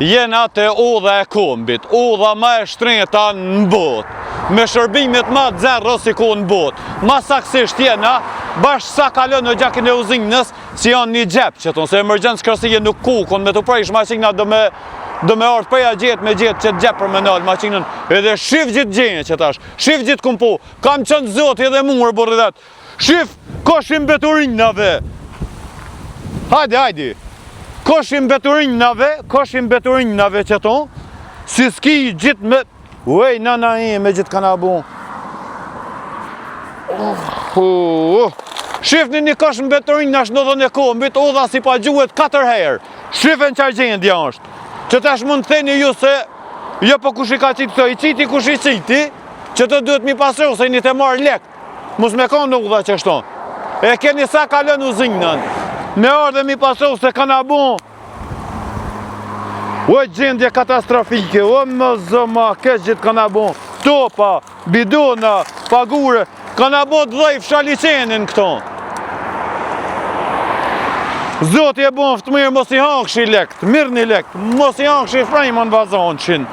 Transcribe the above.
jena të udha e kombit, udha ma e shtreta në botë, me shërbimet ma të zerë si ku në botë. Ma saksisht jena, bashkë sa kalon në gjakin e uzinës, si janë një gjep që tonë, se emergjensë kërësije nuk kukon, me të prejsh maqina do me orë përja gjetë me gjetë që të gjep për me nalë maqinën, edhe shif gjithë gjenje që tash, shif gjithë kumpo, kam qënë zotë edhe mungër borëdet, shif, koshim beturinave, hajdi, koshim beturinave që tonë, si s'ki gjithë me, uej, nana e me gjithë kana bu. Shifni një koshim beturin nash në dhën e kombit, udha si pa gjuhet 4 herë, shifen qaj gjendja është. Që tash mund të theni ju se, jo po kush i ka qitë këto, i qiti kush i qiti, që të duhet mi pasru, se një të marrë lekt, mus me konë nuk dha që shton. E keni sa kalën uzinën, me orë dhe mi pasru se kana bon, o gjendje katastrofike, o më zëma, kesh gjithë kana bon, topa, bidona, pagure, kana bon të dhej fshaliqenin këto. Zoti e bon ftë mirë, mos i hangshi lekt, mirë një lekt, mos i hangshi frejmë në vazonqin.